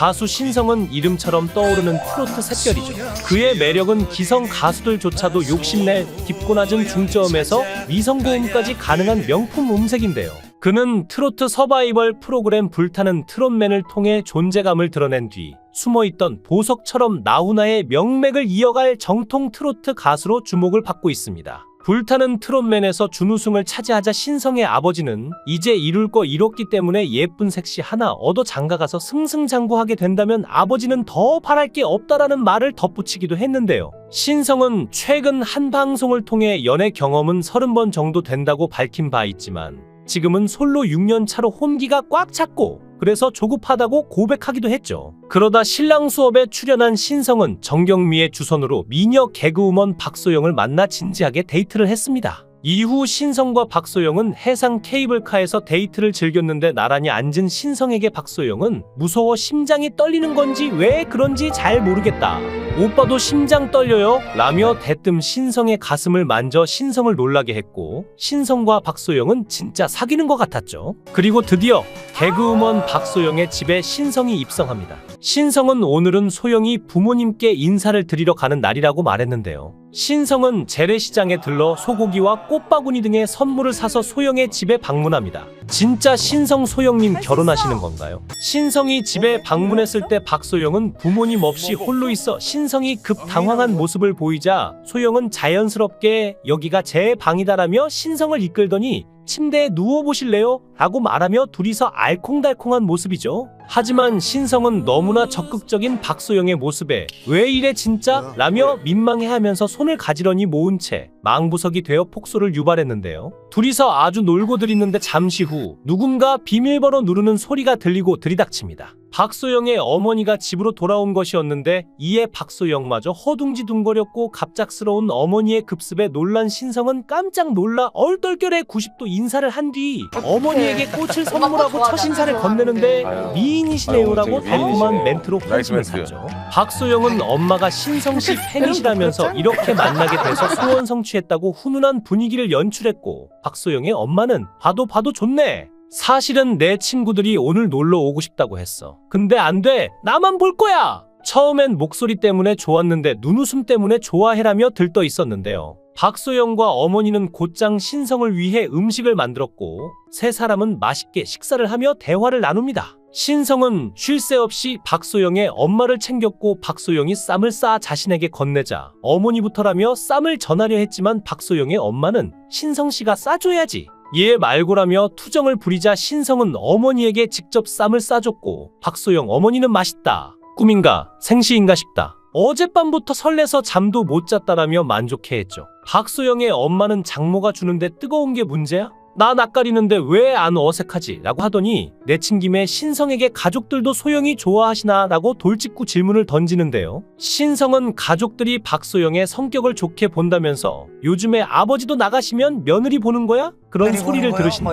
가수 신성은 이름처럼 떠오르는 트로트 샛별이죠. 그의 매력은 기성 가수들조차도 욕심낼 깊고 낮은 중저음에서 미성고음까지 가능한 명품 음색인데요. 그는 트로트 서바이벌 프로그램 불타는 트롯맨을 통해 존재감을 드러낸 뒤 숨어있던 보석처럼 나훈아의 명맥을 이어갈 정통 트로트 가수로 주목을 받고 있습니다. 불타는 트롯맨에서 준우승을 차지하자 신성의 아버지는 이제 이룰 거 이뤘기 때문에 예쁜 색시 하나 얻어 장가가서 승승장구하게 된다면 아버지는 더 바랄 게 없다라는 말을 덧붙이기도 했는데요. 신성은 최근 한 방송을 통해 연애 경험은 30번 정도 된다고 밝힌 바 있지만 지금은 솔로 6년 차로 혼기가 꽉 찼고 그래서 조급하다고 고백하기도 했죠. 그러다 신랑 수업에 출연한 신성은 정경미의 주선으로 미녀 개그우먼 박소영을 만나 진지하게 데이트를 했습니다. 이후 신성과 박소영은 해상 케이블카에서 데이트를 즐겼는데 나란히 앉은 신성에게 박소영은 무서워 심장이 떨리는 건지 왜 그런지 잘 모르겠다. 오빠도 심장 떨려요? 라며 대뜸 신성의 가슴을 만져 신성을 놀라게 했고 신성과 박소영은 진짜 사귀는 것 같았죠. 그리고 드디어 개그우먼 박소영의 집에 신성이 입성합니다. 신성은 오늘은 소영이 부모님께 인사를 드리러 가는 날이라고 말했는데요. 신성은 재래시장에 들러 소고기와 꽃바구니 등의 선물을 사서 소영의 집에 방문합니다. 진짜 신성 소영님 결혼하시는 건가요? 신성이 집에 방문했을 때 박소영은 부모님 없이 홀로 있어 신성이 급 당황한 모습을 보이자 소영은 자연스럽게 여기가 제 방이다라며 신성을 이끌더니 침대에 누워보실래요? 라고 말하며 둘이서 알콩달콩한 모습이죠. 하지만 신성은 너무나 적극적인 박소영의 모습에 왜 이래 진짜? 라며 민망해하면서 손을 가지런히 모은 채 망부석이 되어 폭소를 유발했는데요. 둘이서 아주 놀고 들있는데 잠시 후 누군가 비밀번호 누르는 소리가 들리고 들이닥칩니다. 박소영의 어머니가 집으로 돌아온 것이었는데 이에 박소영마저 허둥지둥거렸고 갑작스러운 어머니의 급습에 놀란 신성은 깜짝 놀라 얼떨결에 90도 인사를 한 뒤 어머니에게 꽃을 선물하고 첫 인사를 건네는데 미인이시네요라고 달콤한 멘트로 혼침을 샀죠. 박소영은 엄마가 신성씨 팬이시라면서 이렇게 만나게 돼서 소원 성취했다고 훈훈한 분위기를 연출했고 박소영의 엄마는 봐도 좋네. 사실은 내 친구들이 오늘 놀러 오고 싶다고 했어. 근데 안 돼. 나만 볼 거야. 처음엔 목소리 때문에 좋았는데 눈웃음 때문에 좋아해라며 들떠 있었는데요. 박소영과 어머니는 곧장 신성을 위해 음식을 만들었고 세 사람은 맛있게 식사를 하며 대화를 나눕니다. 신성은 쉴 새 없이 박소영의 엄마를 챙겼고 박소영이 쌈을 싸 자신에게 건네자 어머니부터라며 쌈을 전하려 했지만 박소영의 엄마는 신성씨가 싸줘야지. 얘 말고라며 투정을 부리자 신성은 어머니에게 직접 쌈을 싸줬고 박소영 어머니는 맛있다. 꿈인가 생시인가 싶다. 어젯밤부터 설레서 잠도 못 잤다라며 만족해했죠. 박소영의 엄마는 장모가 주는데 뜨거운 게 문제야? 나 낯가리는데 왜 안 어색하지? 라고 하더니 내친 김에 신성에게 가족들도 소영이 좋아하시나? 라고 돌직구 질문을 던지는데요. 신성은 가족들이 박소영의 성격을 좋게 본다면서 요즘에 아버지도 나가시면 며느리 보는 거야? 그런 소리를 들으신다.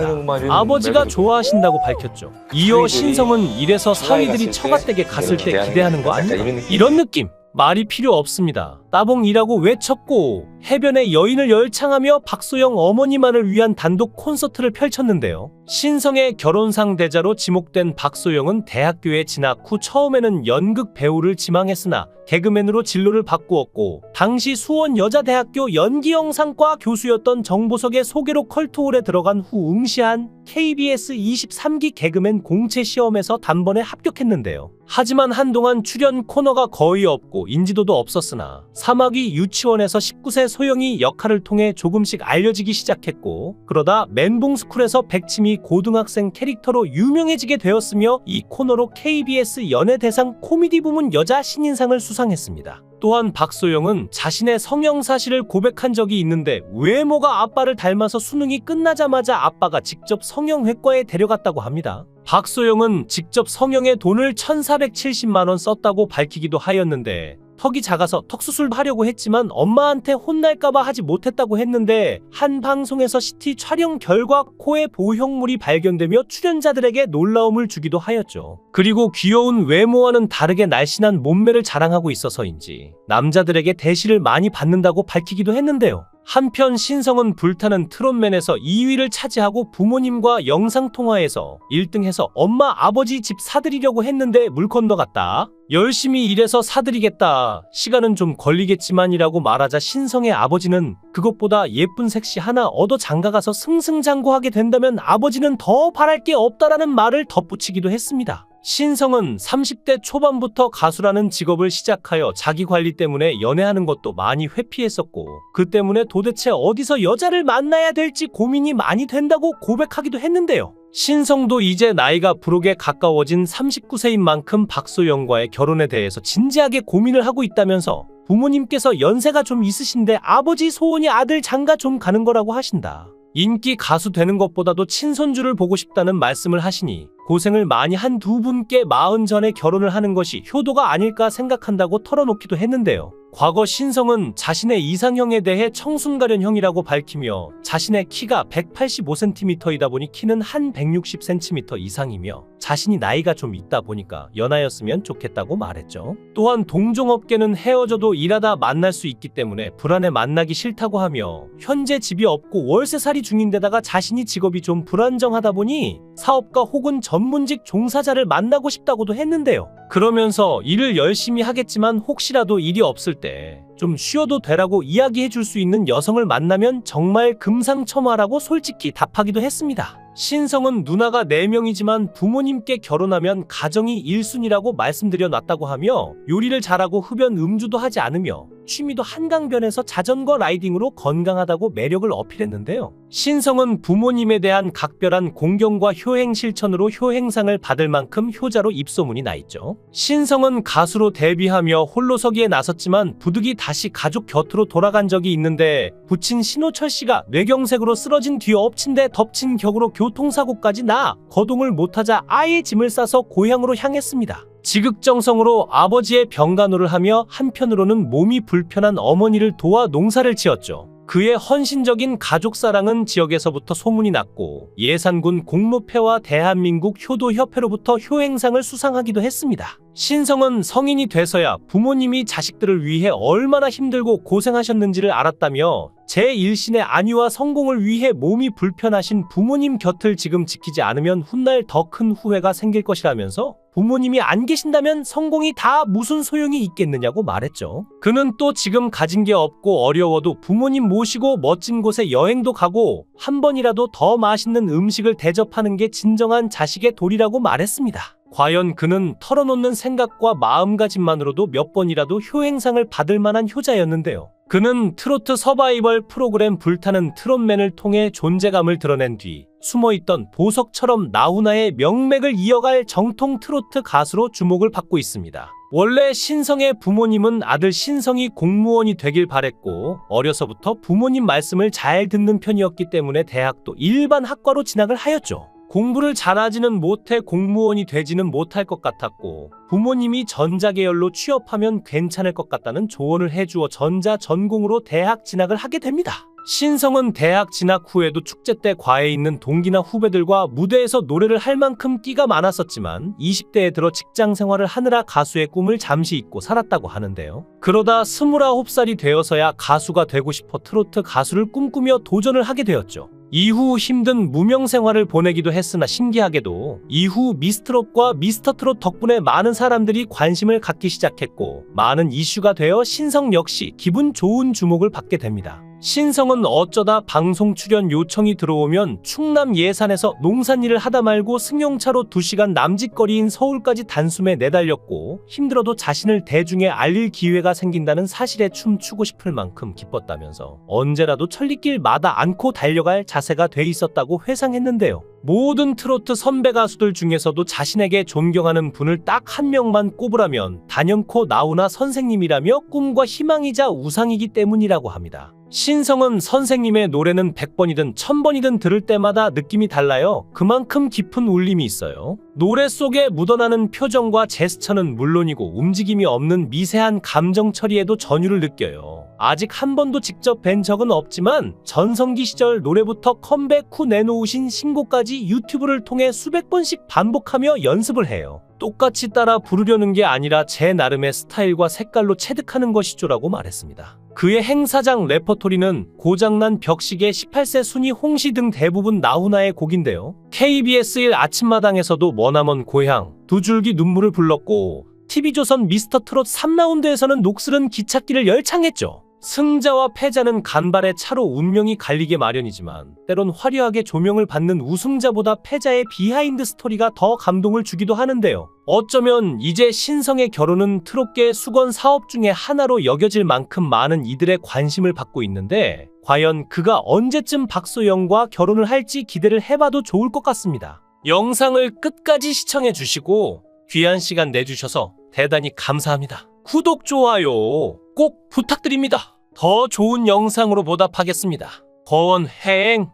아버지가 좋아하신다고 밝혔죠. 이어 신성은 이래서 사위들이 처갓댁에 갔을 때 기대하는 거 아니야? 이런 느낌. 말이 필요 없습니다. 따봉이라고 외쳤고 해변에 여인을 열창하며 박소영 어머니만을 위한 단독 콘서트를 펼쳤는데요. 신성의 결혼상 대자로 지목된 박소영은 대학교에 진학 후 처음에는 연극 배우를 지망했으나 개그맨으로 진로를 바꾸었고 당시 수원여자대학교 연기영상과 교수였던 정보석의 소개로 컬투홀에 들어간 후 응시한 KBS 23기 개그맨 공채 시험에서 단번에 합격했는데요. 하지만 한동안 출연 코너가 거의 없고 인지도도 없었으나 3학기 유치원에서 19세 소영이 역할을 통해 조금씩 알려지기 시작했고 그러다 멘붕스쿨에서 백치미 고등학생 캐릭터로 유명해지게 되었으며 이 코너로 KBS 연예대상 코미디 부문 여자 신인상을 수상했습니다. 또한 박소영은 자신의 성형 사실을 고백한 적이 있는데 외모가 아빠를 닮아서 수능이 끝나자마자 아빠가 직접 성형외과에 데려갔다고 합니다. 박소영은 직접 성형에 돈을 1,470만 원 썼다고 밝히기도 하였는데 턱이 작아서 턱수술 하려고 했지만 엄마한테 혼날까봐 하지 못했다고 했는데 한 방송에서 CT 촬영 결과 코에 보형물이 발견되며 출연자들에게 놀라움을 주기도 하였죠. 그리고 귀여운 외모와는 다르게 날씬한 몸매를 자랑하고 있어서인지 남자들에게 대시를 많이 받는다고 밝히기도 했는데요. 한편 신성은 불타는 트롯맨에서 2위를 차지하고 부모님과 영상통화에서 1등해서 엄마 아버지 집 사드리려고 했는데 물건도 갔다. 열심히 일해서 사드리겠다. 시간은 좀 걸리겠지만이라고 말하자 신성의 아버지는 그것보다 예쁜 색시 하나 얻어 장가가서 승승장구하게 된다면 아버지는 더 바랄 게 없다라는 말을 덧붙이기도 했습니다. 신성은 30대 초반부터 가수라는 직업을 시작하여 자기 관리 때문에 연애하는 것도 많이 회피했었고 그 때문에 도대체 어디서 여자를 만나야 될지 고민이 많이 된다고 고백하기도 했는데요. 신성도 이제 나이가 부록에 가까워진 39세인 만큼 박소영과의 결혼에 대해서 진지하게 고민을 하고 있다면서 부모님께서 연세가 좀 있으신데 아버지 소원이 아들 장가 좀 가는 거라고 하신다. 인기 가수 되는 것보다도 친손주를 보고 싶다는 말씀을 하시니 고생을 많이 한 두 분께 40 전에 결혼을 하는 것이 효도가 아닐까 생각한다고 털어놓기도 했는데요. 과거 신성은 자신의 이상형에 대해 청순가련형이라고 밝히며 자신의 키가 185cm이다 보니 키는 한 160cm 이상이며 자신이 나이가 좀 있다 보니까 연하였으면 좋겠다고 말했죠. 또한 동종업계는 헤어져도 일하다 만날 수 있기 때문에 불안해 만나기 싫다고 하며 현재 집이 없고 월세살이 중인데다가 자신이 직업이 좀 불안정하다 보니 사업가 혹은 전문직 종사자를 만나고 싶다고도 했는데요. 그러면서 일을 열심히 하겠지만 혹시라도 일이 없을 때 좀 쉬어도 되라고 이야기해 줄 수 있는 여성을 만나면 정말 금상첨화라고 솔직히 답하기도 했습니다. 신성은 누나가 4명이지만 부모님께 결혼하면 가정이 1순위라고 말씀드려 놨다고 하며 요리를 잘하고 흡연 음주도 하지 않으며 취미도 한강변에서 자전거 라이딩으로 건강하다고 매력을 어필했는데요. 신성은 부모님에 대한 각별한 공경과 효행 실천으로 효행상을 받을 만큼 효자로 입소문이 나 있죠. 신성은 가수로 데뷔하며 홀로서기에 나섰지만 부득이 다시 가족 곁으로 돌아간 적이 있는데 부친 신호철 씨가 뇌경색으로 쓰러진 뒤 엎친 데 덮친 격으로 교통사고까지 나 거동을 못하자 아예 짐을 싸서 고향으로 향했습니다. 지극정성으로 아버지의 병간호를 하며 한편으로는 몸이 불편한 어머니를 도와 농사를 지었죠. 그의 헌신적인 가족사랑은 지역에서부터 소문이 났고 예산군 공무패와 대한민국 효도협회로부터 효행상을 수상하기도 했습니다. 신성은 성인이 돼서야 부모님이 자식들을 위해 얼마나 힘들고 고생하셨는지를 알았다며 제1신의 안위와 성공을 위해 몸이 불편하신 부모님 곁을 지금 지키지 않으면 훗날 더 큰 후회가 생길 것이라면서 부모님이 안 계신다면 성공이 다 무슨 소용이 있겠느냐고 말했죠. 그는 또 지금 가진 게 없고 어려워도 부모님 모시고 멋진 곳에 여행도 가고 한 번이라도 더 맛있는 음식을 대접하는 게 진정한 자식의 도리라고 말했습니다. 과연 그는 털어놓는 생각과 마음가짐만으로도 몇 번이라도 효행상을 받을 만한 효자였는데요. 그는 트로트 서바이벌 프로그램 불타는 트롯맨을 통해 존재감을 드러낸 뒤 숨어있던 보석처럼 나훈아의 명맥을 이어갈 정통 트로트 가수로 주목을 받고 있습니다. 원래 신성의 부모님은 아들 신성이 공무원이 되길 바랬고 어려서부터 부모님 말씀을 잘 듣는 편이었기 때문에 대학도 일반 학과로 진학을 하였죠. 공부를 잘하지는 못해 공무원이 되지는 못할 것 같았고 부모님이 전자계열로 취업하면 괜찮을 것 같다는 조언을 해주어 전자 전공으로 대학 진학을 하게 됩니다. 신성은 대학 진학 후에도 축제 때 과에 있는 동기나 후배들과 무대에서 노래를 할 만큼 끼가 많았었지만 20대에 들어 직장 생활을 하느라 가수의 꿈을 잠시 잊고 살았다고 하는데요. 그러다 29살이 되어서야 가수가 되고 싶어 트로트 가수를 꿈꾸며 도전을 하게 되었죠. 이후 힘든 무명 생활을 보내기도 했으나 신기하게도 이후 미스트롯과 미스터트롯 덕분에 많은 사람들이 관심을 갖기 시작했고 많은 이슈가 되어 신성 역시 기분 좋은 주목을 받게 됩니다. 신성은 어쩌다 방송 출연 요청이 들어오면 충남 예산에서 농산일을 하다 말고 승용차로 2시간 남짓거리인 서울까지 단숨에 내달렸고 힘들어도 자신을 대중에 알릴 기회가 생긴다는 사실에 춤추고 싶을 만큼 기뻤다면서 언제라도 천리길마다 않고 달려갈 자세가 돼 있었다고 회상했는데요. 모든 트로트 선배 가수들 중에서도 자신에게 존경하는 분을 딱 한 명만 꼽으라면 단연코 나훈아 선생님이라며 꿈과 희망이자 우상이기 때문이라고 합니다. 신성은 선생님의 노래는 100번이든 1000번이든 들을 때마다 느낌이 달라요. 그만큼 깊은 울림이 있어요. 노래 속에 묻어나는 표정과 제스처는 물론이고 움직임이 없는 미세한 감정 처리에도 전율을 느껴요. 아직 한 번도 직접 뵌 적은 없지만 전성기 시절 노래부터 컴백 후 내놓으신 신곡까지 유튜브를 통해 수백 번씩 반복하며 연습을 해요. 똑같이 따라 부르려는 게 아니라 제 나름의 스타일과 색깔로 체득하는 것이죠라고 말했습니다. 그의 행사장 레퍼토리는 고장난 벽시계, 18세 순위 홍시 등 대부분 나훈아의 곡인데요. KBS 1 아침마당에서도 머나먼 고향, 두 줄기 눈물을 불렀고 TV조선 미스터트롯 3라운드에서는 녹슬은 기찻길을 열창했죠. 승자와 패자는 간발의 차로 운명이 갈리게 마련이지만 때론 화려하게 조명을 받는 우승자보다 패자의 비하인드 스토리가 더 감동을 주기도 하는데요. 어쩌면 이제 신성의 결혼은 트롯계의 수건 사업 중에 하나로 여겨질 만큼 많은 이들의 관심을 받고 있는데 과연 그가 언제쯤 박소영과 결혼을 할지 기대를 해봐도 좋을 것 같습니다. 영상을 끝까지 시청해 주시고 귀한 시간 내주셔서 대단히 감사합니다. 구독, 좋아요 꼭 부탁드립니다. 더 좋은 영상으로 보답하겠습니다. 거원행